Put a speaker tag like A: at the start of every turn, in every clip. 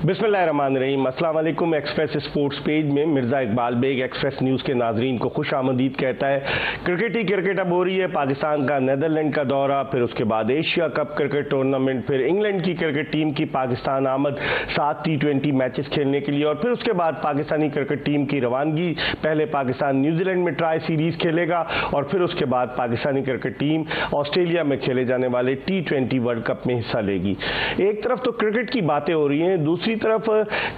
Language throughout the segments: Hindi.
A: बिस्मिल्लाहिर्रहमानिर्रहीम। अस्सलाम वालेकुम। एक्सप्रेस स्पोर्ट्स पेज में मिर्ज़ा इकबाल बेग एक्सप्रेस न्यूज़ के नाजरीन को खुश आमदीद कहता है। क्रिकेट ही क्रिकेट अब हो रही है। पाकिस्तान का नीदरलैंड का दौरा, फिर उसके बाद एशिया कप क्रिकेट टूर्नामेंट, फिर इंग्लैंड की क्रिकेट टीम की पाकिस्तान आमद 7 T20 मैचेस खेलने के लिए, और फिर उसके बाद पाकिस्तानी क्रिकेट टीम की रवानगी। पहले पाकिस्तान न्यूजीलैंड में ट्राई सीरीज खेलेगा और फिर उसके बाद पाकिस्तानी क्रिकेट टीम ऑस्ट्रेलिया में खेले जाने वाले T20 वर्ल्ड कप में हिस्सा लेगी। एक तरफ तो क्रिकेट की बातें हो रही हैं, दूसरी तरफ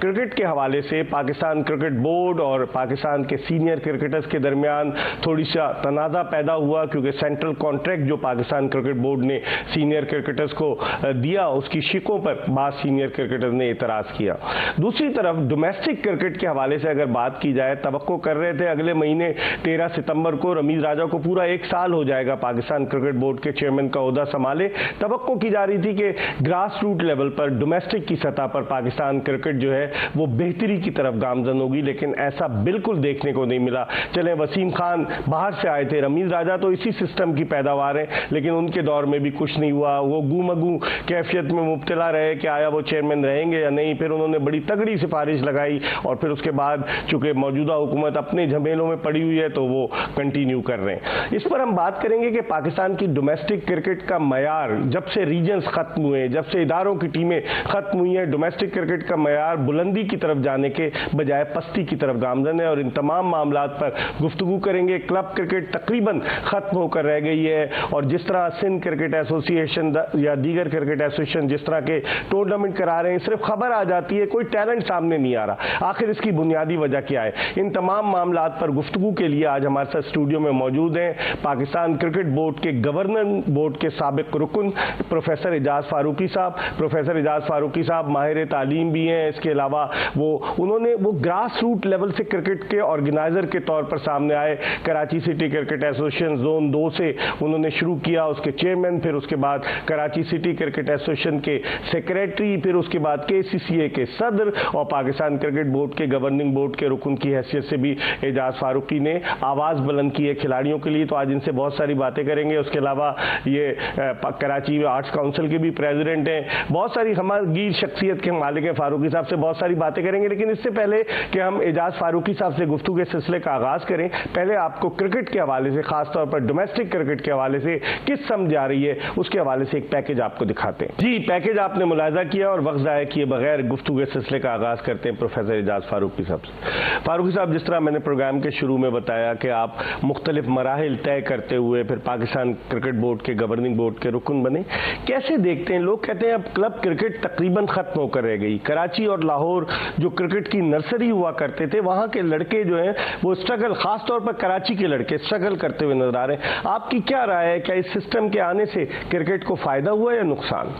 A: क्रिकेट के हवाले से पाकिस्तान क्रिकेट बोर्ड और पाकिस्तान के सीनियर क्रिकेटर्स के दरमियान थोड़ी सा तनाज़ा पैदा हुआ, क्योंकि सेंट्रल कॉन्ट्रैक्ट जो पाकिस्तान क्रिकेट बोर्ड ने सीनियर क्रिकेटर्स को दिया, उसकी शिकों पर बाद सीनियर क्रिकेटर्स ने एतराज़ किया। दूसरी तरफ डोमेस्टिक क्रिकेट के हवाले से अगर बात की जाए, तवक्को कर रहे थे अगले महीने 13 सितंबर को रमीज राजा को पूरा 1 साल हो जाएगा पाकिस्तान क्रिकेट बोर्ड के चेयरमैन का ओहदा संभाले। तवक्को की जा रही थी कि ग्रास रूट लेवल पर डोमेस्टिक की सतह पर पाकिस्तान क्रिकेट जो है वो बेहतरी की तरफ गामजन होगी, लेकिन ऐसा बिल्कुल देखने को नहीं मिला। चले वसीम खान बाहर से आए थे, रमीज राजा तो इसी सिस्टम की पैदावार है, लेकिन उनके दौर में भी कुछ नहीं हुआ। वो गुमगू कैफियत में मुब्तला रहे कि आया वो चेयरमैन रहेंगे या नहीं। फिर उन्होंने बड़ी तगड़ी सिफारिश लगाई और फिर उसके बाद चूंकि मौजूदा हुकूमत अपने झमेलों में पड़ी हुई है तो वो कंटिन्यू कर रहे हैं। इस पर हम बात करेंगे कि पाकिस्तान की डोमेस्टिक क्रिकेट का मयार जब से रीजन्स खत्म हुए, जब से इदारों की टीमें खत्म हुई हैं, डोमेस्टिक क्रिकेट का मयार बुलंदी की तरफ जाने के बजाय पस्ती की तरफ गामजन है। और इन तमाम मामलात पर गुफ्तगू करेंगे। क्लब क्रिकेट तकरीबन खत्म होकर रह गई है, और जिस तरह सिंध क्रिकेट एसोसिएशन या दीगर क्रिकेट एसोसिएशन जिस तरह के टूर्नामेंट करा रहे हैं, सिर्फ खबर आ जाती है, कोई टैलेंट सामने नहीं आ रहा। आखिर इसकी बुनियादी वजह क्या है? इन तमाम मामलात पर गुफ्तगू के लिए आज हमारे साथ स्टूडियो में मौजूद हैं पाकिस्तान क्रिकेट बोर्ड के गवर्नर बोर्ड के साबिक रुकन प्रोफेसर एजाज फारूकी साहब। प्रोफेसर एजाज फारूकी साहब माहिर तालीम भी हैं। इसके अलावा उन्होंने ग्रास रूट लेवल से क्रिकेट के ऑर्गेनाइजर के तौर पर सामने आए। Karachi city cricket association zone 2 से उन्होंने शुरू किया, उसके चेयरमैन, फिर उसके बाद कराची सिटी क्रिकेट एसोसिएशन के सेक्रेटरी, फिर उसके बाद KCCA के सदर और पाकिस्तान क्रिकेट बोर्ड के गवर्निंग बोर्ड के रुकन की हैसियत से भी एजाज फारूकी ने आवाज़ बुलंद की है खिलाड़ियों के लिए। तो आज इनसे बहुत सारी बातें करेंगे। उसके अलावा ये कराची आर्ट्स काउंसिल के भी प्रेसिडेंट हैं। बहुत सारी हमारी शख्सियत के मालिक हैं। फारूकी साहब से बहुत सारी बातें करेंगे, लेकिन इससे पहले कि हम एजाज फारूकी साहब से गुफ्तगू के सिलसिले का आगाज करें, पहले आपको क्रिकेट के हवाले से, खासतौर पर डोमेस्टिक क्रिकेट के हवाले से किस समझ आ रही है, उसके हवाले से एक पैकेज आपको दिखाते हैं। जी, पैकेज आपने मुलाहिजा किया और वक्त ज़ाया किए बगैर गुफ्तगू के सिलसिले का आगाज करते हैं प्रोफेसर एजाज फारूकी साहब से। फारूकी साहब, जिस तरह मैंने प्रोग्राम के शुरू में बताया कि आप मुख्तलिफ मराहिल तय करते हुए फिर पाकिस्तान क्रिकेट बोर्ड के गवर्निंग बोर्ड के रुकन बने, कैसे देखते हैं? लोग कहते हैं अब क्लब क्रिकेट तकरीबन खत्म होकर रह गई। कराची और लाहौर जो क्रिकेट की नर्सरी हुआ करते थे, वहां के लड़के जो हैं वो स्ट्रगल, खासतौर पर कराची के लड़के स्ट्रगल करते हुए नजर आ रहे हैं। आपकी क्या राय है? क्या इस सिस्टम के आने से क्रिकेट को फायदा हुआ या नुकसान?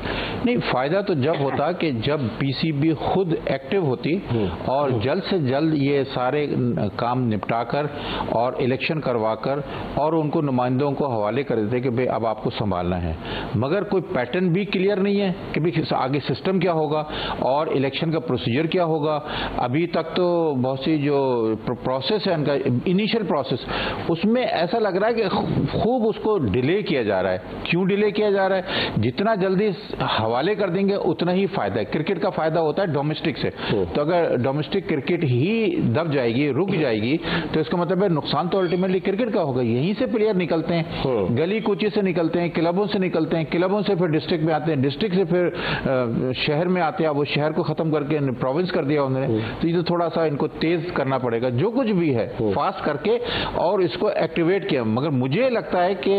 B: नहीं, फायदा तो जब होता कि जब PCB खुद एक्टिव होती और जल्द से जल्द ये सारे काम निपटाकर और इलेक्शन करवाकर और उनको नुमाइंदों को हवाले कर देते कि भाई अब आपको संभालना है। मगर कोई पैटर्न भी क्लियर नहीं है कि भाई आगे सिस्टम क्या होगा और इलेक्शन का प्रोसीजर क्या होगा। अभी तक तो बहुत सी जो प्रोसेस है उनका इनिशियल प्रोसेस, उसमें ऐसा लग रहा है कि खूब उसको डिले किया जा रहा है। क्यों डिले किया जा रहा है? जितना जल्दी हवाले कर देंगे उतना ही फायदा है। क्रिकेट का फायदा होता है डोमेस्टिक से, तो अगर डोमेस्टिक क्रिकेट ही दब जाएगी, रुक जाएगी, तो इसका मतलब है नुकसान तो अल्टीमेटली क्रिकेट का होगा। यहीं से प्लेयर निकलते हैं, गली कूची से निकलते हैं, क्लबों से निकलते हैं, क्लबों से फिर डिस्ट्रिक्ट में आते हैं, डिस्ट्रिक्ट से फिर शहर में आते हैं। वो शहर को खत्म करके प्रोविंस कर दिया उन्होंने, तो ये तो थोड़ा सा इनको तेज करना पड़ेगा, जो कुछ भी है फास्ट करके और इसको एक्टिवेट किया। मगर मुझे लगता है कि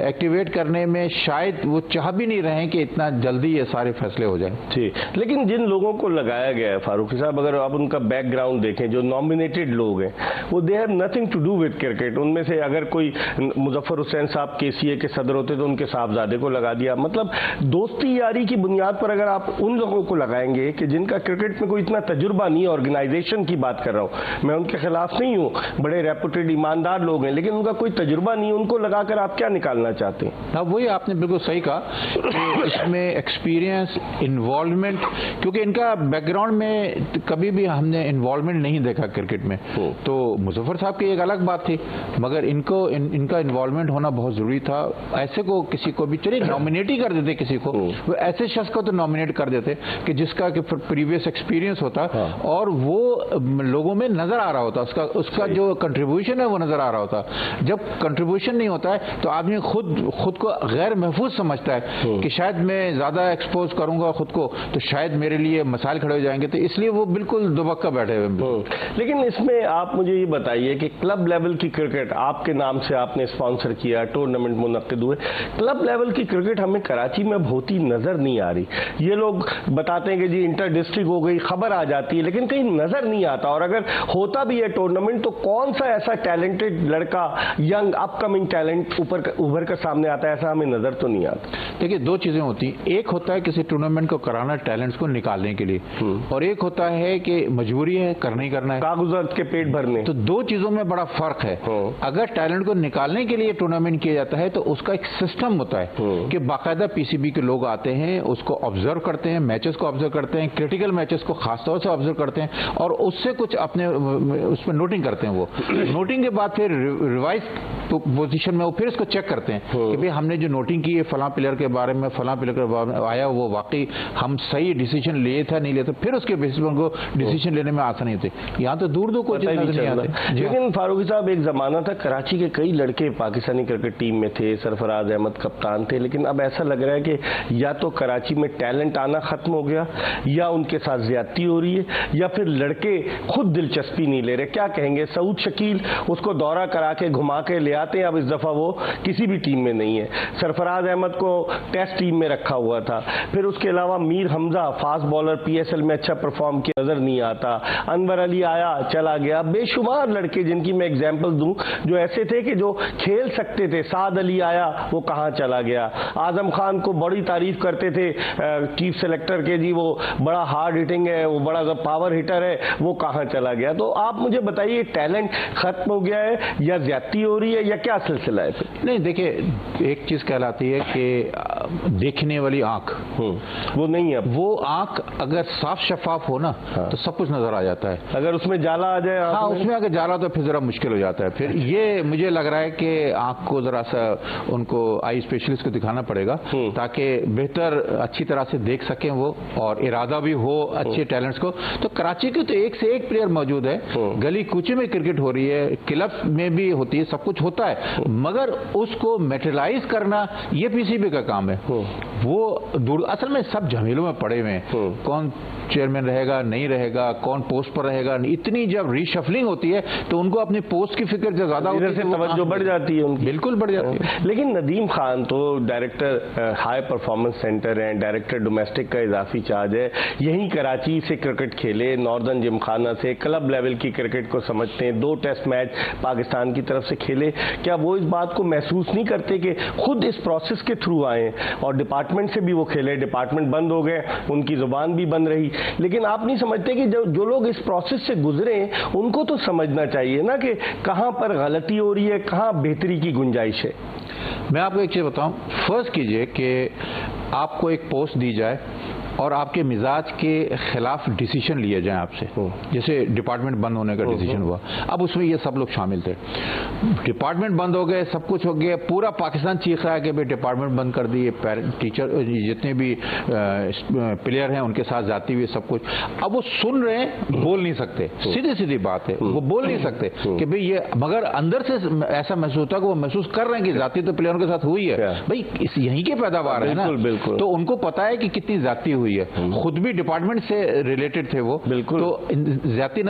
B: एक्टिवेट करने में शायद वो चाह भी नहीं रहे कि इतना जल्दी ये सारे फैसले हो जाएं।
A: जी, लेकिन जिन लोगों को लगाया गया है फारूकी साहब, अगर आप उनका बैकग्राउंड देखें, जो नॉमिनेटेड लोग हैं, वो they have nothing to do with cricket. उनमें से अगर कोई मुजफ्फर हुसैन साहब KCA के सदर होते तो उनके साहबजादे को लगा दिया। मतलब दोस्ती यारी की बुनियाद पर अगर आप उन लोगों को लगाएंगे कि जिनका क्रिकेट में कोई इतना तजुर्बा नहीं है, ऑर्गेनाइजेशन की बात कर रहा हूं मैं, उनके खिलाफ नहीं हूं, बड़े रेपुटेड ईमानदार लोग हैं, लेकिन उनका कोई तजुर्बा नहीं है, उनको लगाकर आप क्या निकालना चाहते हैं?
B: हाँ, वही आपने बिल्कुल सही कहा कि इसमें एक्सपीरियंस, इन्वॉल्वमेंट, क्योंकि इनका बैकग्राउंड में कभी भी हमने इन्वॉल्वमेंट नहीं देखा क्रिकेट में। तो मुजफ्फर साहब की एक अलग बात थी, मगर इनका इन्वॉल्वमेंट होना बहुत जरूरी था। ऐसे को किसी को भी चलिए नॉमिनेट ही कर देते, किसी को वो ऐसे शख्स को तो नॉमिनेट कर देते कि जिसका कि फिर प्रीवियस एक्सपीरियंस होता और वो लोगों में नजर आ रहा होता, उसका जो कंट्रीब्यूशन है वो नजर आ रहा होता। जब कंट्रीब्यूशन नहीं होता है तो आदमी खुद को गैर महफूज समझता है कि शायद मैं ज्यादा एक्सपोज करूंगा खुद को तो शायद मेरे लिए मसाइल खड़े हो जाएंगे, तो इसलिए वो बिल्कुल दुबक्का बैठे हुए।
A: लेकिन इसमें आप मुझे ये बताइए कि क्लब लेवल की क्रिकेट आपके नाम से आपने स्पॉन्सर किया, टूर्नामेंट मुनक्किद हुए, क्लब लेवल की क्रिकेट हमें कराची में अब होती नजर नहीं आ रही। ये लोग बताते हैं कि जी इंटर डिस्ट्रिक्ट हो गई, खबर आ जाती है, लेकिन कहीं नजर नहीं आता। और अगर होता भी है टूर्नामेंट तो कौन सा ऐसा टैलेंटेड लड़का, यंग अपकमिंग टैलेंट उभर कर सामने आता है, ऐसा हमें नजर तो नहीं आता।
B: देखिए, दो चीजें होती हैं, एक होता है किसी टूर्नामेंट को कराना टैलेंट्स को निकालने के लिए, और एक होता है कि मजबूरी है, करना ही करना है,
A: कागजात के पेट भरने।
B: तो दो चीजों में बड़ा फर्क है। अगर टैलेंट को निकालने के लिए टूर्नामेंट किया जाता है तो उसका एक सिस्टम होता है कि बाकायदा पीसीबी के लोग आते हैं, उसको ऑब्जर्व करते हैं, मैचेस को ऑब्जर्व करते हैं, क्रिटिकल मैचेस को खासतौर से ऑब्जर्व करते हैं और उससे कुछ अपने उसमें नोटिंग करते हैं। वो नोटिंग के बाद फिर रिवाइज पोजीशन में वो फिर इसको चेक करते हैं कि भाई हमने जो नोटिंग की है फलां प्लेयर के बारे में, फलां प्लेयर के बारे में आया, वो वाकई हम सही डिसीजन लिए था नहीं लिए था, फिर उसके बेसिस पर उनको डिसीजन लेने में आसानी होती है। यहाँ तो दूर दूर कोई चीज नहीं आती।
A: लेकिन फारूकी साहब, एक जमाना था कराची के कई लड़के पाकिस्तानी क्रिकेट टीम में थे, सरफराज अहमद कप्तान थे, लेकिन अब ऐसा लग रहा है कि या तो कराची में टैलेंट आना खत्म हो गया, या उनके साथ ज्यादती हो रही है, या फिर लड़के खुद दिलचस्पी नहीं ले रहे। क्या कहेंगे? सऊद शकील उसको दौरा करा के घुमा के ले आते हैं, अब इस दफा वो किसी भी टीम में नहीं है। सरफराज अहमद को टेस्ट टीम में रखा हुआ था, फिर उसके अलावा Mir Hamza fast bowler PSL में अच्छा परफॉर्म किया, नजर नहीं आता। अनवर अली आया चला गया, बेशुमार लड़के जिनकी मैं एग्जांपल दूं जो ऐसे थे कि जो खेल सकते थे। साद अली आया, वो कहां चला गया। आजम खान को बड़ी तारीफ करते थे चीफ सेलेक्टर के, जी वो बड़ा हार्ड हिटिंग है, वो बड़ा पावर हिटर है, वो कहां चला गया। तो आप मुझे बताइए, टैलेंट खत्म हो गया है या ज्यादती हो रही है या क्या सिलसिला है?
B: नहीं, देखिए, एक चीज कहलाती है कि देखने वाली आंख,
A: वो नहीं है।
B: वो आंख अगर साफ शफाफ हो ना तो सब कुछ नजर आ जाता है।
A: अगर उसमें जाला आ जाए,
B: हाँ, उसमें अगर जाला तो फिर जरा मुश्किल हो जाता है। फिर ये मुझे लग रहा है कि आंख को जरा सा उनको आई स्पेशलिस्ट को दिखाना पड़ेगा ताकि बेहतर अच्छी तरह से देख सकें वो, और इरादा भी हो अच्छे टैलेंट्स को। तो कराची के तो एक से एक प्लेयर मौजूद है, गली कूचे में क्रिकेट हो रही है, क्लब में भी होती है, सब कुछ होता है, मगर उसको मेटेरियलाइज करना ये पीसीबी का काम है। वो दूर असल में सब झमेलों में पड़े हुए हैं, कौन चेयरमैन रहेगा नहीं रहेगा, कौन पोस्ट पर रहेगा। इतनी जब रीशफलिंग होती है तो उनको अपनी पोस्ट की फिक्र जो ज्यादा होती है,
A: तवज्जो बढ़ जाती है उनकी,
B: बिल्कुल बढ़ जाती है।
A: लेकिन नदीम खान तो डायरेक्टर हाई परफॉर्मेंस सेंटर हैं, डायरेक्टर डोमेस्टिक का इजाफी चार्ज है, यहीं कराची से क्रिकेट खेले, नॉर्दर्न जिमखाना से, क्लब लेवल की क्रिकेट को समझते हैं, 2 टेस्ट मैच पाकिस्तान की तरफ से खेले। क्या वो इस बात को महसूस नहीं करते कि खुद इस प्रोसेस के थ्रू आए और डिपार्टमेंट से भी वो खेले, डिपार्टमेंट बंद हो गए, उनकी जुबान भी बंद रही, लेकिन आप नहीं समझते कि जो लोग इस प्रोसेस से गुजरे उनको तो समझना चाहिए ना कि कहां पर गलती हो रही है, कहां बेहतरी की गुंजाइश है।
B: मैं आपको एक चीज बताऊं, फर्ज कीजिए कि आपको एक पोस्ट दी जाए और आपके मिजाज के खिलाफ डिसीजन लिए जाए आपसे, जैसे डिपार्टमेंट बंद होने का डिसीजन हुआ। अब उसमें ये सब लोग शामिल थे, डिपार्टमेंट बंद हो गए, सब कुछ हो गया, पूरा पाकिस्तान चीख रहा है कि भाई डिपार्टमेंट बंद कर दिए, टीचर जितने भी प्लेयर हैं उनके साथ जाती हुई सब कुछ। अब वो सुन रहे हैं, बोल नहीं सकते, सीधी सीधी बात है, वो बोल नहीं सकते कि भाई ये, मगर अंदर से ऐसा महसूस होता है कि वो महसूस कर रहे हैं कि जाती तो प्लेयरों के साथ हुई है, भाई यहीं के पैदावार है ना, तो उनको पता है कि कितनी जाती हुई है, खुद भी डिपार्टमेंट से रिलेटेड थे वो,
A: बिल्कुल।
B: तो जाती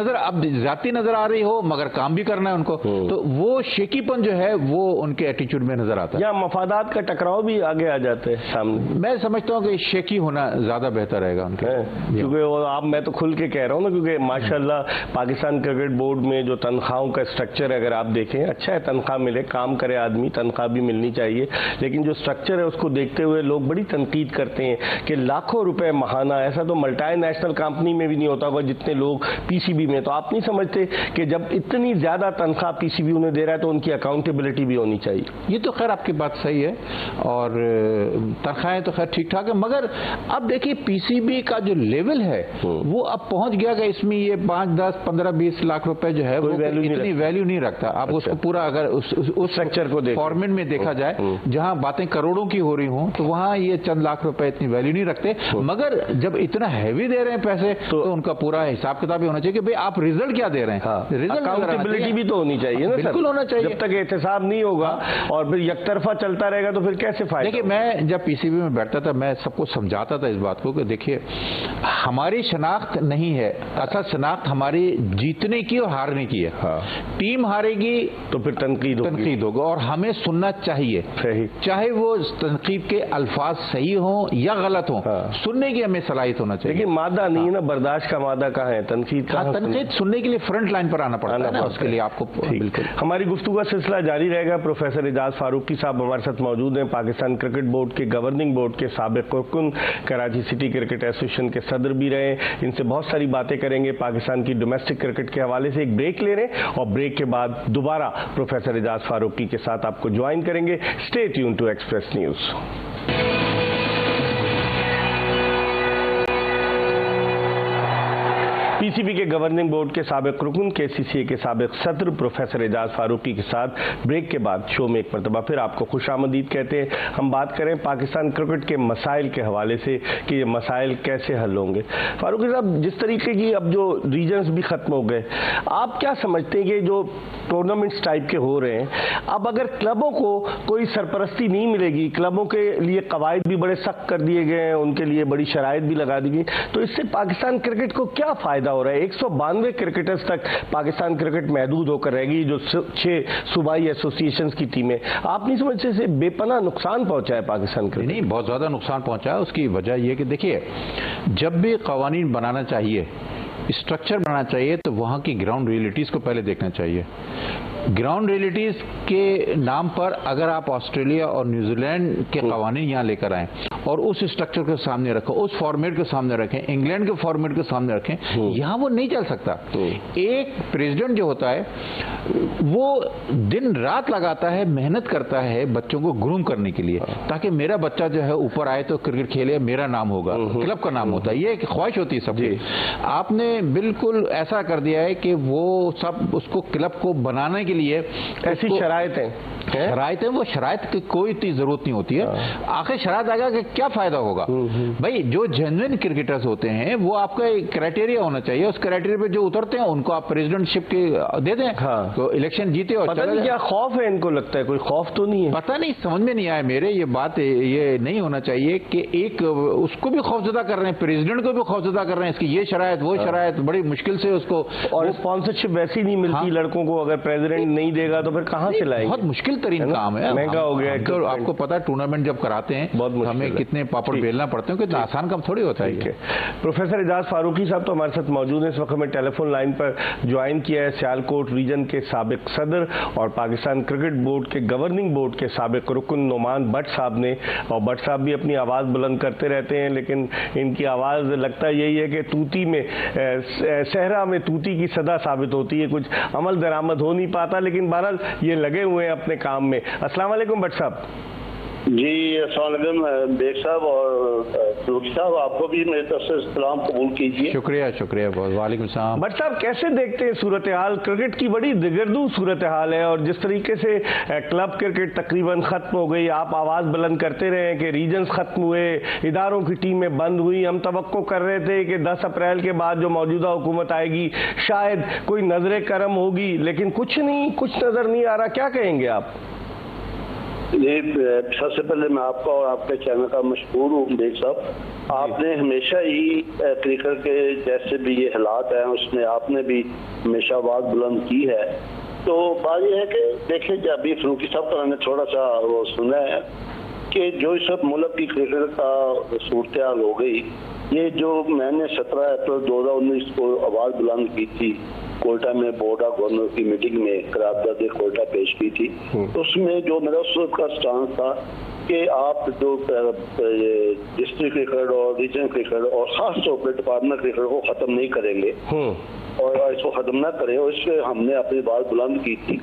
B: नजर आ रही हो मगर काम भी करना है उनको, तो वो शेकीपन जो है वो उनके एटीट्यूड में नजर आता है,
A: या मफादात का टकराव भी आगे आ जाते हैं सामने।
B: मैं समझता हूँ कि शेकी होना ज्यादा बेहतर रहेगा उनके,
A: क्योंकि मैं तो खुल के कह रहा हूँ ना, क्योंकि माशाल्लाह पाकिस्तान क्रिकेट बोर्ड में जो तनख्वाहों का स्ट्रक्चर है, अगर आप देखें, अच्छा है, तनख्वाह मिले, काम करे आदमी, तनख्वाह भी मिलनी चाहिए, लेकिन जो स्ट्रक्चर है उसको देखते हुए लोग बड़ी तनकीद करते हैं कि लाखों रुपए महाना, ऐसा तो मल्टीनेशनल कंपनी में भी नहीं होता होगा जितने लोग पीसीबी में। तो आप नहीं समझते कि जब इतनी ज्यादा तनख्वाह पीसीबी उन्हें दे रहा है तो उनकी अकाउंटेबिलिटी भी होनी चाहिए?
B: ये तो खैर आपकी बात सही है, और तनख्वाहें तो खैर ठीक ठाक है, मगर अब देखिए पीसीबी का जो लेवल है वो अब पहुंच गया कि इसमें ये 5, 10, 15, 20 लाख रुपए जो है वो इतनी वैल्यू नहीं रखता। आप उसको पूरा अगर उस
A: स्ट्रक्चर को
B: फॉर्मेट में देखा जाए, जहां बातें करोड़ों की हो रही हों, तो वहां ये चंद लाख रुपए इतनी वैल्यू नहीं रखते। मगर मगर जब इतना हैवी दे रहे हैं पैसे तो उनका पूरा हिसाब किताब ही होना चाहिए कि भाई आप रिजल्ट क्या दे रहे हैं। रिजल्ट
A: अकाउंटेबिलिटी भी तो होनी चाहिए ना,
B: बिल्कुल होना चाहिए।
A: जब तक एहतसाब नहीं होगा और फिर एकतरफा चलता रहेगा तो फिर कैसे फायदा।
B: देखिए, मैं जब पीसीबी में बैठता था मैं सबको समझाता था इस बात को कि देखिए हमारी शनाख्त नहीं है, असल शनाख्त हमारी जीतने की और हारने की है। टीम हारेगी तो फिर तनकीद होगी और हमें सुनना चाहिए, चाहे वो तनकीद के अल्फाज सही हो या गलत हो, सुनने की हमें सलाहियत होना चाहिए।
A: लेकिन मादा नहीं है ना, बर्दाश्त का मादा कहाँ है, तनकीद का।
B: तनकीद सुनने के लिए फ्रंट लाइन पर आना पड़ता है ना, उसके लिए आपको बिल्कुल।
A: हमारी गुफ्तगू का सिलसिला जारी रहेगा। प्रोफेसर एजाज फारूकी साहब हमारे साथ मौजूद हैं, पाकिस्तान क्रिकेट बोर्ड के गवर्निंग बोर्ड के साबिक रुकन, कराची सिटी क्रिकेट एसोसिएशन के सदर भी रहे। इनसे बहुत सारी बातें करेंगे पाकिस्तान की डोमेस्टिक क्रिकेट के हवाले से। एक ब्रेक ले रहे हैं और ब्रेक के बाद दोबारा प्रोफेसर एजाज फारूकी के साथ आपको ज्वाइन करेंगे। Stay tune to Express News. PCB के गवर्निंग बोर्ड के साबिक रुकन, केसीसीए के साबिक सदर प्रोफेसर एजाज फारूकी के साथ ब्रेक के बाद शो में एक मरतबा फिर आपको खुशामदीद कहते हैं। हम बात करें पाकिस्तान क्रिकेट के मसाइल के हवाले से कि ये मसाइल कैसे हल होंगे। फारूकी साहब, जिस तरीके की अब जो रीजन्स भी खत्म हो गए, आप क्या समझते हैं कि जो टूर्नामेंट्स टाइप के हो रहे हैं, अब अगर क्लबों को कोई सरपरस्ती नहीं मिलेगी, क्लबों के लिए कवायद भी बड़े सख्त कर दिए गए हैं, उनके लिए बड़ी शराइत भी लगा दी गई, तो इससे पाकिस्तान क्रिकेट को क्या फायदा हो रहा है? 192 क्रिकेटर्स तक पाकिस्तान क्रिकेट महदूद होकर रहेगी, जो 6 सूबाई एसोसिएशंस की टीमें। आप नहीं समझते से बेपनाह नुकसान पहुंचा है पाकिस्तान क्रिकेट?
B: नहीं, बहुत ज्यादा नुकसान पहुंचा है। उसकी वजह यह कि देखिए, जब भी कवानीन बनाना चाहिए, स्ट्रक्चर बनाना चाहिए, तो वहां की ग्राउंड रियलिटीज को पहले देखना चाहिए। ग्राउंड रियलिटीज के नाम पर अगर आप ऑस्ट्रेलिया और न्यूजीलैंड के कवानीन यहाँ लेकर आए और उस स्ट्रक्चर के सामने रखो, उस फॉर्मेट के सामने रखें, इंग्लैंड के फॉर्मेट के सामने रखें, यहाँ वो नहीं चल सकता। एक प्रेसिडेंट जो होता है वो दिन रात लगाता है, मेहनत करता है बच्चों को ग्रूम करने के लिए, ताकि मेरा बच्चा जो है ऊपर आए तो क्रिकेट खेले, मेरा नाम होगा, क्लब का नाम होता है, ये एक ख्वाहिश होती है सबकी। आपने बिल्कुल ऐसा कर दिया है कि वो सब उसको क्लब को बनाने के लिए
A: ऐसी शराइतें
B: वो शराइत की कोई इतनी जरूरत नहीं होती है। आखिर शराइत आएगा कि क्या फायदा होगा? भाई, जो जेन्युइन क्रिकेटर्स होते हैं वो आपका क्राइटेरिया होना चाहिए, उस क्राइटेरिया पे जो उतरते हैं उनको आप प्रेसिडेंटशिप के दे दें। तो इलेक्शन जीते और
A: पता नहीं क्या खौफ है इनको, लगता है कोई खौफ तो नहीं है,
B: पता नहीं, समझ में नहीं आया मेरे। ये बात ये नहीं होना चाहिए कि एक उसको भी खौफजदा कर रहे हैं, प्रेसिडेंट को भी खौफजदा कर रहे हैं, इसकी ये शराइत वो शराइत, बड़ी मुश्किल से उसको,
A: और स्पॉन्सरशिप वैसी नहीं मिलती लड़कों को, अगर प्रेसिडेंट नहीं देगा तो फिर कहां से लाएंगे?
B: बहुत मुश्किल तरीन काम है,
A: महंगा हो गया है।
B: तो आपको पता है टूर्नामेंट जब कराते हैं हमें कितने पापड़ बेलना पड़ते हैं, कितना आसान काम थोड़ी होता है।
A: प्रोफेसर एजाज फारूकी साहब तो हमारे साथ मौजूद हैं। इस वक्त हमें टेलीफोन लाइन पर ज्वाइन किया है सियालकोट रीजन के साबिक सदर और पाकिस्तान क्रिकेट बोर्ड के गवर्निंग बोर्ड के साबिक रुकन नुमान भट्ट साहब ने। और भट्ट साहब भी अपनी आवाज बुलंद करते रहते हैं, लेकिन इनकी आवाज लगता यही है कि तूती में, सहरा में तूती की सदा साबित होती है, कुछ अमल दरामद हो नहीं पाता, लेकिन बहरहाल ये लगे हुए हैं अपने काम में। अस्सलाम वालेकुम भट्ट साहब।
C: जी, अस्सलाम वालेकुम बेग साहब और फारूकी साहब, आपको भी मेरी तरफ से सलाम कबूल कीजिए।
B: शुक्रिया शुक्रिया बहुत। वालेकुम सलाम।
A: भट्ट साहब, कैसे देखते हैं सूरत हाल? क्रिकेट की बड़ी दिगरदू सूरत हाल है और जिस तरीके से क्लब क्रिकेट तकरीबन खत्म हो गई, आप आवाज बुलंद करते रहे कि रीजन्स खत्म हुए, इदारों की टीमें बंद हुई, हम तवक्को कर रहे थे कि 10 अप्रैल के बाद जो मौजूदा हुकूमत आएगी शायद कोई नजर करम होगी, लेकिन कुछ नहीं, कुछ नजर नहीं आ रहा, क्या कहेंगे आप?
C: जी, सबसे पहले मैं आपका और आपके चैनल का मशहूर हूँ बेग साहब। आपने हमेशा ही क्रिकेट के जैसे भी ये हालात हैं उसमें आपने भी हमेशा आवाज बुलंद की है। तो बात यह है कि देखिए, जब अभी फारूकी साहब का मैंने थोड़ा सा वो सुना है कि जो इस सब मुल्क की क्रिकेट का सूरत हाल हो गई, ये जो मैंने 17 अप्रैल 2019 को आवाज बुलंद की थी कोयटा में बोर्ड ऑफ गवर्नर की मीटिंग में, करारदाद कोयटा पेश की थी, उसमें जो मेरा उस वक्त का स्टांस था कि आप जो डिस्ट्रिक्ट क्रिकेट और रीजनल क्रिकेट और खास तौर पर डिपार्टमेंट क्रिकेट को खत्म नहीं करेंगे और इसको खत्म ना करें, और इससे हमने अपनी बात बुलंद की थी।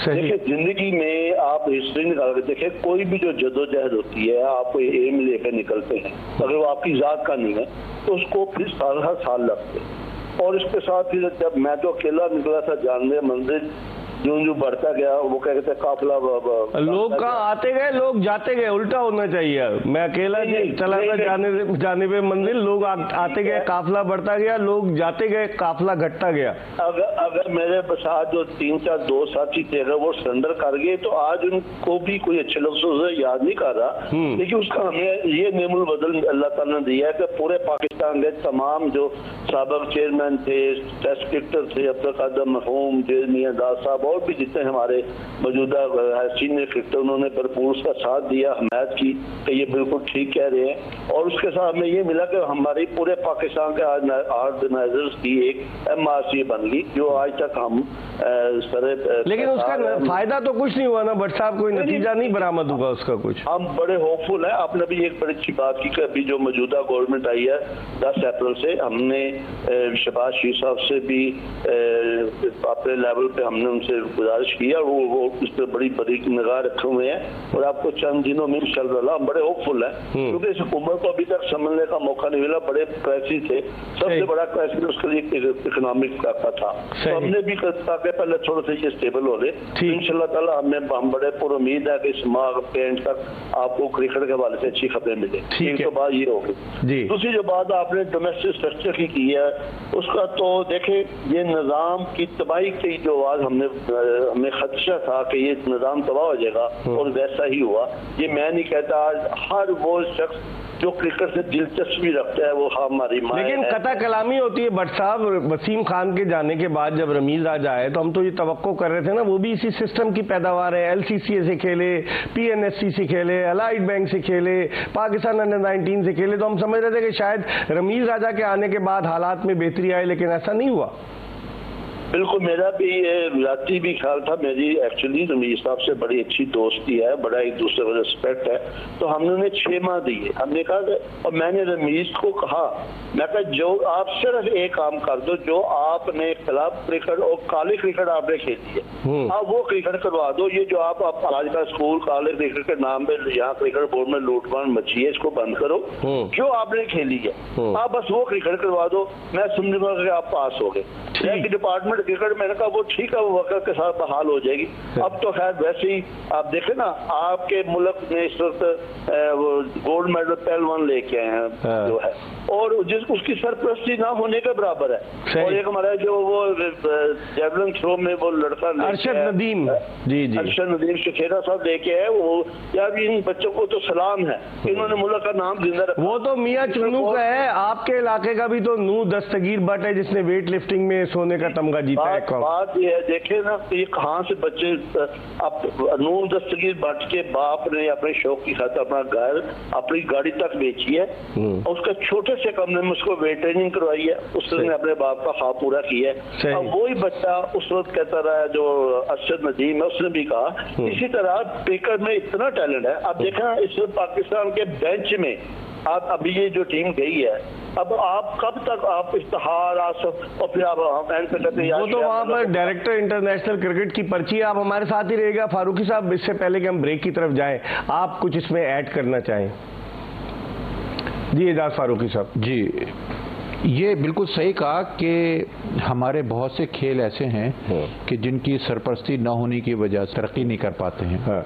C: देखिए, जिंदगी में आप हिस्ट्री निकाल के देखिए, कोई भी जो जद्दोजहद होती है, आप कोई एम लेकर निकलते हैं, अगर वो आपकी जात का नहीं है तो उसको फिर हर साल लगते हैं। और इसके साथ ही जब मैं तो अकेला निकला था जानने मंदिर जो बढ़ता गया वो कहते हैं काफिला
A: लोग कहाँ आते गए, लोग जाते गए, उल्टा होना चाहिए। मैं अकेला चला था जाने पे मंदिर, लोग आते गए, काफिला बढ़ता गया, लोग जाते गए, काफिला घटता गया।
C: अगर मेरे साथ जो 3-4 दो साथी थे अगर वो सरेंडर कर गए तो आज उनको भी कोई अच्छे लफ्जों से याद नहीं कर रहा, लेकिन उसका हमें ये नेमुल बदल अल्लाह ताला ने दिया है कि पूरे पाकिस्तान के तमाम जो साबिक चेयरमैन थे, टेस्ट क्रिकेटर थे, अब्दुल कादर मरहूम, मियां दास साहब और भी जितने हमारे मौजूदा सीनियर क्रिकेटर, उन्होंने भरपूर उसका साथ दिया, हमायत की कि ये बिल्कुल ठीक कह रहे हैं। और उसके साथ हमें ये मिला कि हमारी पूरे पाकिस्तान के ऑर्गेनाइजर्स की एक MRC बन गई जो आज तक हम
A: लेकिन उसका फायदा तो कुछ नहीं हुआ ना भट्ट साहब, कोई नतीजा नहीं बरामद हुआ उसका कुछ।
C: हम बड़े होपफुल हैं। आपने भी एक बड़ी अच्छी बात की कि अभी जो मौजूदा गवर्नमेंट आई है 10 अप्रैल से, हमने शहबाज शरीफ साहब से भी अपने लेवल पे हमने उनसे गुजारिश किया, वो उस पर बड़ी बड़ी निगाह रखे हुए हैं और आपको चंद दिनों में इंशाअल्लाह हम बड़े होपफुल हैं क्योंकि इस हुकूमत को अभी तक समझने का मौका नहीं मिला। बड़े क्राइसिस थे, सबसे बड़ा क्राइसिस उसके लिए इकोनॉमिक का था, तो हमने भी ताकि पहले थोड़े से ये स्टेबल हो गए इंशाअल्लाह ताला। हम बड़े पूरी उम्मीद है कि इस माह के एंड तक आपको क्रिकेट के हवाले से अच्छी खबरें मिले। एक तो बात ये होगी। दूसरी जो बात आपने डोमेस्टिक स्ट्रक्चर की है उसका, तो देखे ये निज़ाम की तबाही की जो आवाज हमें खदशा था कि ये निज़ाम तबाह हो जाएगा और वैसा ही हुआ। ये मैं नहीं कहता, आज हर वो शख्स जो क्रिकेट से दिलचस्पी रखता है वो हमारी माँ है।
A: लेकिन कथा कलामी होती है भट्ट साहब। वसीम खान के जाने के बाद जब रमीज राजा आए तो हम तो ये तवक्को कर रहे थे ना, वो भी इसी सिस्टम की पैदावार है। LCCA से खेले, PNSC से खेले, अलाइड बैंक से खेले, पाकिस्तान अंडर-19 से खेले, तो हम समझ रहे थे कि शायद रमीज राजा के आने के बाद हालात में बेहतरी आए, लेकिन ऐसा नहीं हुआ।
C: बिल्कुल, मेरा भी राती भी ख्याल था। मेरी एक्चुअली रमीज साहब से बड़ी अच्छी दोस्ती है, बड़ा एक दूसरे को रिस्पेक्ट है, तो हमने उन्हें 6 माह दिए। हमने कहा और मैंने रमीज को कहा, मैं कहा जो आप सिर्फ एक काम कर दो, जो आपने क्लब क्रिकेट और कॉलेज क्रिकेट आपने खेली है आप वो क्रिकेट करवा दो। ये जो आप आज का स्कूल कॉलेज क्रिकेट के नाम पे यहाँ क्रिकेट बोर्ड में लूटमार मची है, इसको बंद करो। जो आपने खेली है आप बस वो क्रिकेट करवा दो, मैं समझूंगा कि आप पास हो गए। डिपार्टमेंट क्रिकेट मैंने कहा वो ठीक है, वो वक्त के साथ बहाल हो जाएगी। अब तो खैर वैसे ही आप देखें ना, आपके मुल्क ने इस वक्त गोल्ड मेडल पहलवान लेके आए हैं जो है, और जिस उसकी सरपरस्ती ना होने के बराबर है। और एक हमारा जो वो जेवलिन थ्रो में वो लड़का
A: अरशद नदीम,
C: अरशद नदीम शेखेरा साहब लेके आए, वो यार इन बच्चों को तो सलाम है, इन्होंने मुल्क का नाम जिंदा रखा।
A: वो तो मियां चुन्नू का है, आपके इलाके का भी तो नू दस्तगीर भट्ट है जिसने वेट लिफ्टिंग में सोने का तमगा जीता है।
C: बात ये है, देखे ना ये कहाँ से बच्चे, अब नूर दस्तगीर भट्ट के बाप ने अपने शौक की खातिर अपना घर, अपनी गाड़ी तक बेची है, और उसका छोटे से कमरे में उसको वेट ट्रेनिंग करवाई है, उसने अपने बाप का ख्वाब पूरा किया है। अब वही बच्चा उस वक्त कहता रहा जो अरशद नदीम है, उसने भी कहा इसी तरह क्रिकेट में इतना टैलेंट है। अब देखना इस पाकिस्तान के बेंच में आप अभी ये जो टीम गई है, अब आप कब तक आप इश्तहार आसफ और फिर आप कहते हैं
A: वो तो वहाँ पर डायरेक्टर इंटरनेशनल क्रिकेट की पर्ची। आप हमारे साथ ही रहेगा फारूकी साहब। इससे पहले कि हम ब्रेक की तरफ जाएं, आप कुछ इसमें ऐड करना चाहें? जी एजाज फारूकी साहब।
B: जी, ये बिल्कुल सही कहा कि हमारे बहुत से खेल ऐसे हैं कि जिनकी सरपरस्ती न होने की वजह से तरक्की नहीं कर पाते हैं।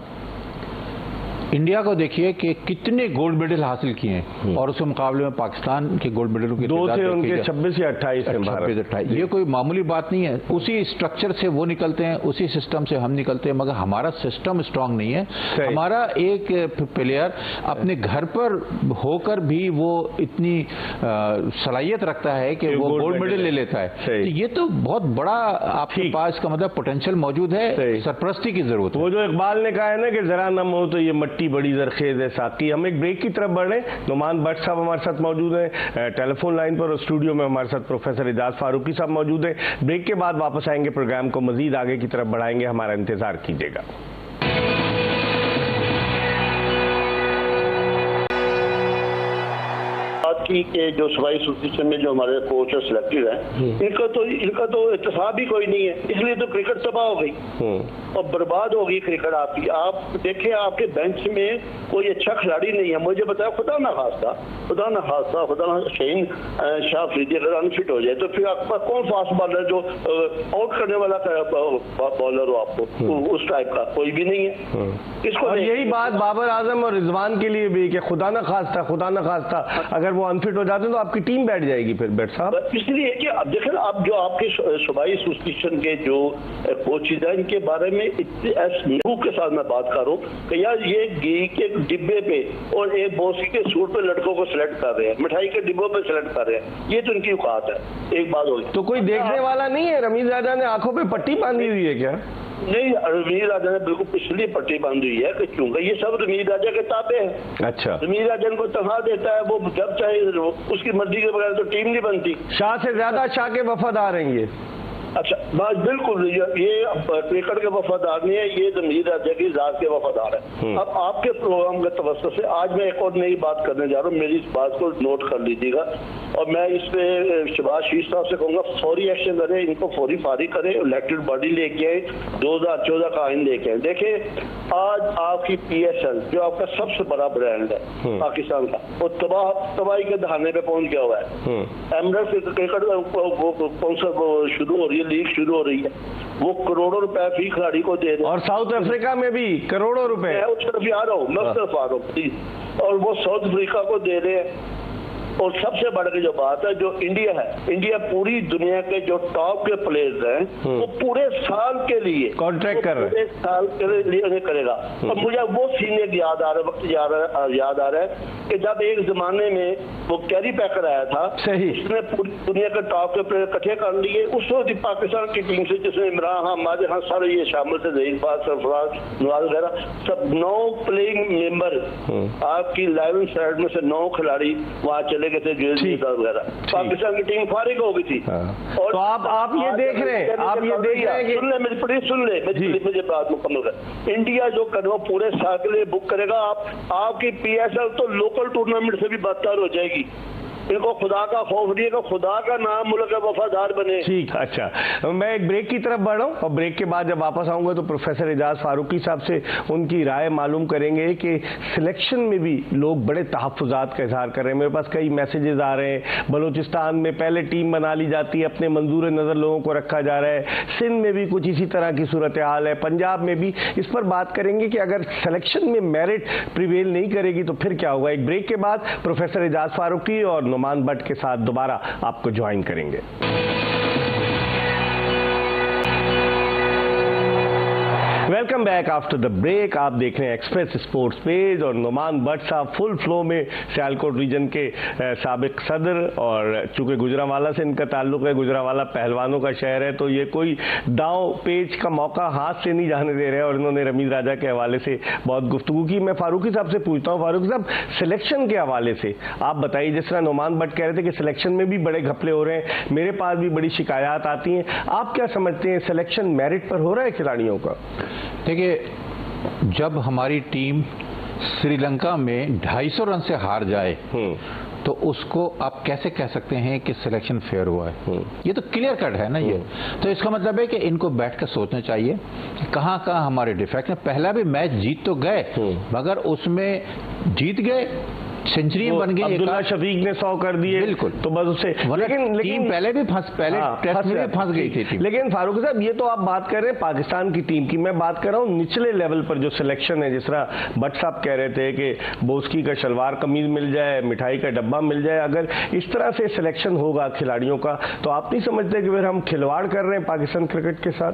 B: इंडिया को देखिए कि कितने गोल्ड मेडल हासिल किए हैं और उसके मुकाबले में पाकिस्तान के गोल्ड मेडलों की
A: 2 से उनके 26 या 28
B: ये कोई मामूली बात नहीं है। उसी स्ट्रक्चर से वो निकलते हैं, उसी सिस्टम से हम निकलते हैं, मगर हमारा सिस्टम स्ट्रांग नहीं है। हमारा एक प्लेयर अपने घर पर होकर भी वो इतनी सलाहियत रखता है कि वो गोल्ड मेडल ले लेता है। तो ये तो बहुत बड़ा आपके पास का मतलब पोटेंशियल मौजूद है, सरपरस्ती की जरूरत है।
A: वो जो इकबाल ने कहा है ना कि जरा नम हो तो ये मट्टी बड़ी जरखेज है साकी। हम एक ब्रेक की तरफ बढ़ रहे हैं। नुमान भट्ट साहब हमारे साथ मौजूद हैं टेलीफोन लाइन पर, और स्टूडियो में हमारे साथ प्रोफेसर एजाज फारूकी साहब मौजूद हैं। ब्रेक के बाद वापस आएंगे, प्रोग्राम को मजीद आगे की तरफ बढ़ाएंगे, हमारा इंतजार कीजिएगा।
C: बाकी के जो सूबाई एसोसिएशन में जो हमारे कोच और सिलेक्टेड है, इनका तो इत्तेसाब ही कोई नहीं है, इसलिए तो क्रिकेट तबाह हो गई और बर्बाद हो गई क्रिकेट आपकी। आप देखें आपके बेंच में कोई अच्छा खिलाड़ी नहीं है। मुझे बताया खुदा ना खास्ता शहीन शाह अफरीदी अगर अनफिट हो जाए तो फिर आपके पास कौन फास्ट बॉलर जो आउट करने वाला बॉलर हो आपको, उस टाइप का कोई भी नहीं है। इसको
A: और यही बात बाबर आजम और रिजवान के लिए भी कि खुदा ना खास्ता अगर वो अनफिट हो जाते तो आपकी टीम बैठ जाएगी फिर बैट साहब।
C: इसलिए कि अब देखें आप जो आपके सूबाई एसोसिएशन के जो कोचेज हैं इनके बारे में महबूब के साथ मैं बात करूं कि यार ये घी के डिब्बे पे और एक बोसी के सूट पे लड़कों को सिलेक्ट कर रहे हैं, मिठाई के डिब्बों पे सिलेक्ट कर रहे हैं, ये तो इनकी औकात है। एक बात होगी
A: तो कोई देखने वाला नहीं है? रमीज राजा ने आंखों पे पट्टी बांधी हुई है क्या?
C: नहीं, रमीज राजा ने बिल्कुल पिछली पट्टी बांधी हुई है कि क्योंकि ये सब रमीज राजा के ताबे हैं।
A: अच्छा,
C: रमीज राजा को तनख्वाह देता है, वो जब चाहे उसकी मर्जी के बगैर तो टीम नहीं बनती।
A: शाह से ज्यादा शाह के वफादार हैं ये।
C: अच्छा बात बिल्कुल, ये क्रिकेट के वफादार नहीं है, ये रमीज राजा की जात के वफादार है। अब आपके प्रोग्राम के तवज्जो से आज मैं एक और नई बात करने जा रहा हूँ, मेरी इस बात को नोट कर लीजिएगा और मैं इस पे शहबाज शरीफ साहब से कहूँगा फौरी एक्शन करें, इनको फौरी फारिग करें, इलेक्टेड बॉडी लेके आए, 2014 का आइन लेके आए। देखिए आज आपकी PSL जो आपका सबसे बड़ा ब्रांड है पाकिस्तान का, वो तबाही के दहाने पे पहुंच गया हुआ है। एमरेट्स क्रिकेट शुरू हो रही है, लीग शुरू हो रही है, वो करोड़ों रुपए फी खिलाड़ी को दे रहे हैं।
A: और साउथ अफ्रीका में भी करोड़ों रुपए।
C: मैं उस तरफ आ रहा हूँ, मैं उस तरफ आ रहा हूँ प्लीज। और वो साउथ अफ्रीका को दे रहे हैं। और सबसे बढ़ के जो बात है, जो इंडिया है, इंडिया पूरी दुनिया के जो टॉप के प्लेयर्स हैं वो पूरे साल के लिए
A: कॉन्ट्रैक्ट कर रहे हैं,
C: पूरे साल के लिए उन्हें करेगा। और मुझे वो सीन एक याद आ रहा है कि जब एक जमाने में वो कैरी पैकर आया था,
A: सही,
C: उसने पूरी दुनिया के टॉप के प्लेयर इकट्ठे कर लिए। उस वक्त पाकिस्तान की टीम से जिसमें इमरान खान, माजिद खान सारे ये शामिल थे, जहीर खान, सरफराज, नवाज वगैरह, सब 9 प्लेइंग मेंबर आपकी 11 साइड में से 9 खिलाड़ी वहां चले गए थे वगैरह। पाकिस्तान की टीम फारिग हो गई थी। और
A: तो आप ये देख रहे हैं,
C: सुन ले मेरी प्लीज सुन ले, मुझे बात मुकम्मल कर। इंडिया जो कदम पूरे साल के लिए बुक करेगा, आपकी PSL तो लोकल टूर्नामेंट से भी बदतर हो जाएगी। इनको खुदा का खौफ नहीं है, खुदा का नाम मुल्क का वफादार बने।
A: ठीक, अच्छा मैं एक ब्रेक की तरफ बढ़ रहा हूँ और ब्रेक के बाद जब वापस आऊंगा तो प्रोफेसर एजाज फारूकी साहब से उनकी राय मालूम करेंगे कि सिलेक्शन में भी लोग बड़े तहफ्फुजात का इजहार कर रहे हैं। मेरे पास कई मैसेजेस आ रहे हैं, बलूचिस्तान में पहले टीम बना ली जाती है, अपने मंजूर नज़र लोगों को रखा जा रहा है, सिंध में भी कुछ इसी तरह की सूरत हाल है, पंजाब में भी। इस पर बात करेंगे कि अगर सिलेक्शन में मेरिट प्रिवेल नहीं करेगी तो फिर क्या होगा। एक ब्रेक के बाद प्रोफेसर एजाज फारूकी और नुमान भट्ट के साथ दोबारा आपको ज्वाइन करेंगे। Welcome back after the break. आप देख रहे हैं एक्सप्रेस स्पोर्ट्स पेज और नुमान भट्ट साहब फुल फ्लो में सियालकोट रीजन के साबिक सदर, और चूंकि गुजरांवाला से इनका ताल्लुक है, गुजरांवाला पहलवानों का शहर है, तो ये कोई दांव पेच का मौका हाथ से नहीं जाने दे रहे हैं और इन्होंने रमीज राजा के हवाले से बहुत गुफ्तगू की। मैं फारूकी साहब से पूछता हूँ, फारूकी साहब सिलेक्शन के हवाले से आप बताइए, जिस तरह नुमान भट्ट कह रहे थे कि सिलेक्शन में भी बड़े घपले हो रहे हैं, मेरे पास भी बड़ी शिकायत आती हैं, आप क्या समझते हैं सिलेक्शन मेरिट पर हो रहा है खिलाड़ियों का?
B: देखिए, जब हमारी टीम श्रीलंका में 250 रन से हार जाए तो उसको आप कैसे कह सकते हैं कि सिलेक्शन फेयर हुआ है? ये तो क्लियर कट है ना ये। तो इसका मतलब है कि इनको बैठ कर सोचना चाहिए कि कहाँ कहाँ हमारे डिफेक्ट हैं। पहला भी मैच जीत तो गए, मगर उसमें जीत गए, सेंचुरी बन गई,
A: अब्दुल्ला शफीक ने 100 कर दिए,
B: बिल्कुल,
A: तो बस उससे
B: लेकिन पहले भी टेस्ट में भी फंस गई थी।
A: लेकिन फारूक साहब, ये तो आप बात कर रहे हैं पाकिस्तान की टीम की, मैं बात कर रहा हूँ निचले लेवल पर जो सिलेक्शन है। जिस तरह भट्ट साहब कह रहे थे कि बोस्की का शलवार कमीज मिल जाए, मिठाई का डब्बा मिल जाए, अगर इस तरह से सिलेक्शन होगा खिलाड़ियों का तो आप नहीं समझते कि फिर हम खिलवाड़ कर रहे हैं पाकिस्तान क्रिकेट के साथ?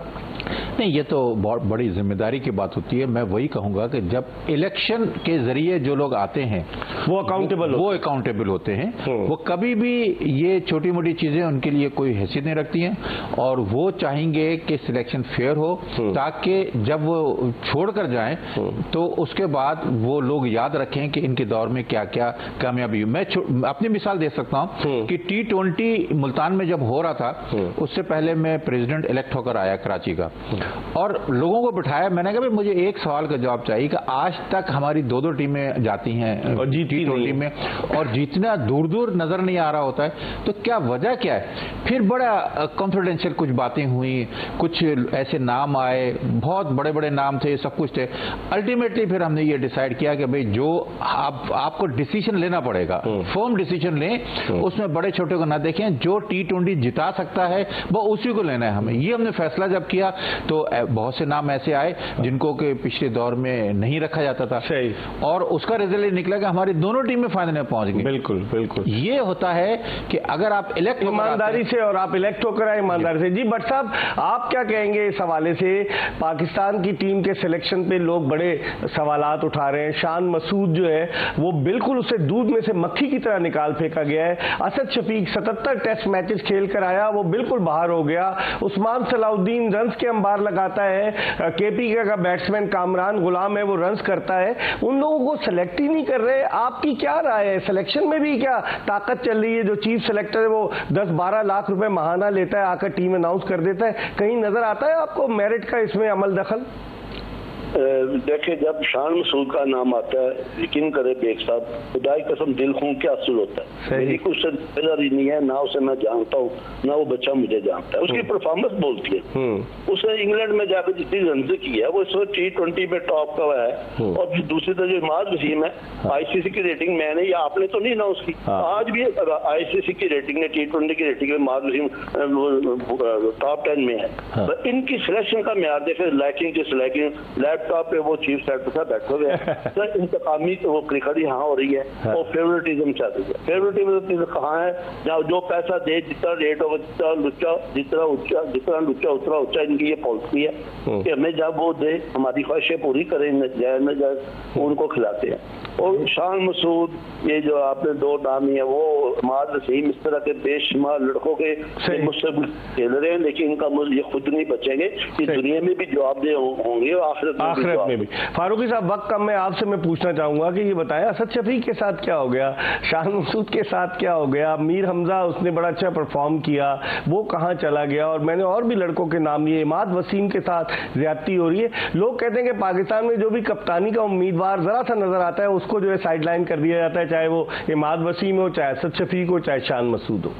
B: नहीं, ये तो बहुत बड़ी जिम्मेदारी की बात होती है। मैं वही कहूंगा कि जब इलेक्शन के जरिए जो लोग आते हैं वो अकाउंटेबल होते हैं, वो कभी भी ये छोटी मोटी चीजें उनके लिए कोई हैसियत नहीं रखती हैं और वो चाहेंगे कि सिलेक्शन फेयर हो, ताकि जब वो छोड़कर जाएं तो उसके बाद वो लोग याद रखें कि इनके दौर में क्या क्या कामयाबी हुई। मैं अपनी मिसाल दे सकता हूं कि T20 मुल्तान में जब हो रहा था, उससे पहले मैं प्रेसिडेंट इलेक्ट होकर आया कराची का, और लोगों को बिठाया, मैंने कहा मुझे एक सवाल का जवाब चाहिए कि आज तक हमारी 2-2 टीमें जाती हैं और जीती T20 में, और जितना दूर दूर नजर नहीं आ रहा होता है, तो क्या वजह क्या है? फिर बड़ा कॉन्फिडेंशियल कुछ बातें हुई, कुछ ऐसे नाम आए, बहुत बड़े बड़े नाम थे, सब कुछ थे। अल्टीमेटली फिर हमने ये डिसाइड किया कि भाई जो आपको डिसीजन लेना पड़ेगा, फर्म डिसीजन लें, उसमें बड़े छोटे को ना देखें, जो T20 जिता सकता है वो उसी को लेना है हमें। ये हमने फैसला जब किया तो बहुत से नाम ऐसे आए जिनको के पिछले दौर में नहीं रखा जाता था,
A: सही, और
B: उसका रिजल्ट निकला कि हमारी दोनों टीमें फाइनल में पहुंच गई।
A: बिल्कुल बिल्कुल
B: ये होता है कि अगर आप इलेक्ट
A: ईमानदारी से, और आप इलेक्ट होकर आए ईमानदारी से। जी भट्ट साहब, आप क्या कहेंगे इस हवाले से? पाकिस्तान की टीम के सिलेक्शन पे लोग बड़े सवालात उठा रहे हैं। शान मसूद जो है वो बिल्कुल उसे दूध में से मक्खी की तरह निकाल फेंका गया है। असद शफीक 77 टेस्ट मैचेस खेल कर आया, वो बिल्कुल बाहर हो गया। उस्मान सलाउद्दीन रन्स के अंबार लगाता है। केपीके का बैट्समैन कामरान गुलाम है, वो रन्स करता है। उन लोगों को सेलेक्ट ही नहीं कर रहे। आपकी क्या राय है? सिलेक्शन में भी क्या ताकत चल रही है? जो चीफ सेलेक्टर है वो 10-12 लाख रुपए महाना लेता है, आकर टीम अनाउंस कर देता है। कहीं नजर आता है आपको मेरिट का इसमें अमल दखल?
C: देखिए, जब शान मसूद का नाम आता है, यकीन करे बेग साहब, खुदाई कसम दिल खून के आंसू होता है। मेरी कुछ जिम्मेदारी नहीं है, ना उसे मैं जानता हूँ, ना वो बच्चा मुझे जानता है। उसकी परफॉर्मेंस बोलती है। उसने इंग्लैंड में जाकर जितनी रन की है, वो इस वक्त T20 में टॉप का है। और फिर दूसरी तरफ जो इमाद वसीम है, ICC की रेटिंग मैंने या आपने तो नहीं अनाउंस की, आज भी ICC की रेटिंग है, T20 की रेटिंग में इमाद वसीम टॉप 10 में है। तो इनकी सिलेक्शन का म्यार देखे, लैकिंग की सिलेक्टिंग लैपटॉप पे वो चीफ सेक्रेटरी बैठे हुए हैं। तो इंतकामी तो वो क्रिकेट यहाँ हो रही है, और फेवरेटिज्म चल रही है। फेवरेटिज्म कहाँ है? जहाँ जो पैसा दे, जितना रेट होगा, जितना लुच्चा उतना ऊंचा इनकी ये पॉलिसी है कि हमें जब वो दे, हमारी ख्वाहिशें पूरी करें, जायज न जायज उनको खिलाते हैं। और शान मसूद, ये जो आपने दो नाम है, वो माद वसीम, इस तरह के बेशुमार लड़कों के मुझसे खेल रहे हैं, लेकिन इनका ये खुद नहीं बचेंगे। इस दुनिया में भी जवाबदेह होंगे और आखिरत
A: में भी। फारूकी साहब, वक्त कम है, आपसे मैं पूछना चाहूंगा कि ये बताएं, असद शफीक के साथ क्या हो गया? शान मसूद के साथ क्या हो गया? मीर हमजा, उसने बड़ा अच्छा परफॉर्म किया, वो कहाँ चला गया? और मैंने और भी लड़कों के नाम लिए। इमाद वसीम के साथ ज्यादती हो रही है। लोग कहते हैं कि पाकिस्तान में जो भी कप्तानी का उम्मीदवार जरा सा नजर आता है, उसको जो है साइडलाइन कर दिया जाता है, चाहे वो इमाद वसीम हो, चाहे असद शफीक हो, चाहे शान मसूद हो।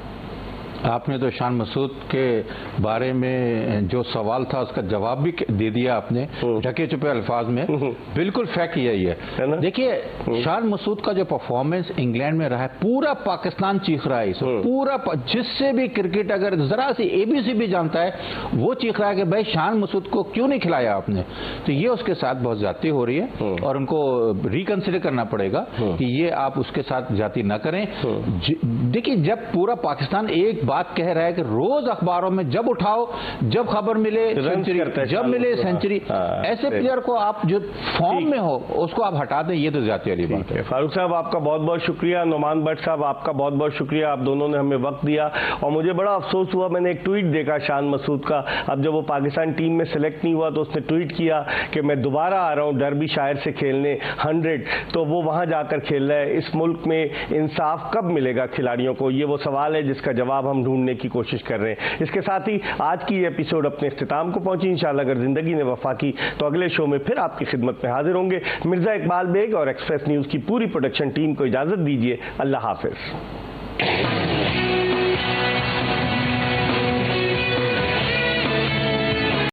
B: आपने तो शान मसूद के बारे में जो सवाल था उसका जवाब भी दे दिया आपने ढके छुपे अल्फाज में। बिल्कुल फैक्ट यही है। देखिए, शान मसूद का जो परफॉर्मेंस इंग्लैंड में रहा है, पूरा पाकिस्तान चीख रहा है इसे। पूरा जिससे भी क्रिकेट अगर जरा सी ABC भी जानता है, वो चीख रहा है कि भाई शान मसूद को क्यों नहीं खिलाया आपने। तो ये उसके साथ बहुत ज्यादती हो रही है, और उनको रिकंसिडर करना पड़ेगा कि ये आप उसके साथ ज्यादती न करें। देखिए, जब पूरा पाकिस्तान एक बात कह रहा है कि रोज अखबारों में जब उठाओ, जब खबर मिले सेंचुरी, जब मिले सेंचुरी, ऐसे प्लेयर को आप जो फॉर्म में हो उसको आप हटा दें, ये तो ज्यादा वाली बात है।
A: फारूक साहब, आपका बहुत बहुत शुक्रिया। नोमान भट्ट साहब, आपका बहुत बहुत शुक्रिया। आप दोनों ने हमें वक्त दिया, और मुझे बड़ा अफसोस हुआ, मैंने एक ट्वीट देखा शान मसूद का। अब जब वो पाकिस्तान टीम में सिलेक्ट नहीं हुआ तो उसने ट्वीट किया कि मैं दोबारा आ रहा हूं डर्बी शायर से खेलने 100, तो वो वहां जाकर खेल रहा है। इस मुल्क में इंसाफ कब मिलेगा खिलाड़ियों को? ये वो सवाल है जिसका जवाब हम ढूंढने की कोशिश कर रहे हैं। इसके साथ ही आज की एपिसोड अपने इख्तिताम को पहुंची। इंशाल्लाह अगर जिंदगी ने वफा की तो अगले शो में फिर आपकी खिदमत में हाजिर होंगे। मिर्जा इकबाल बेग और एक्सप्रेस न्यूज की पूरी प्रोडक्शन टीम को इजाजत दीजिए। अल्लाह हाफिज।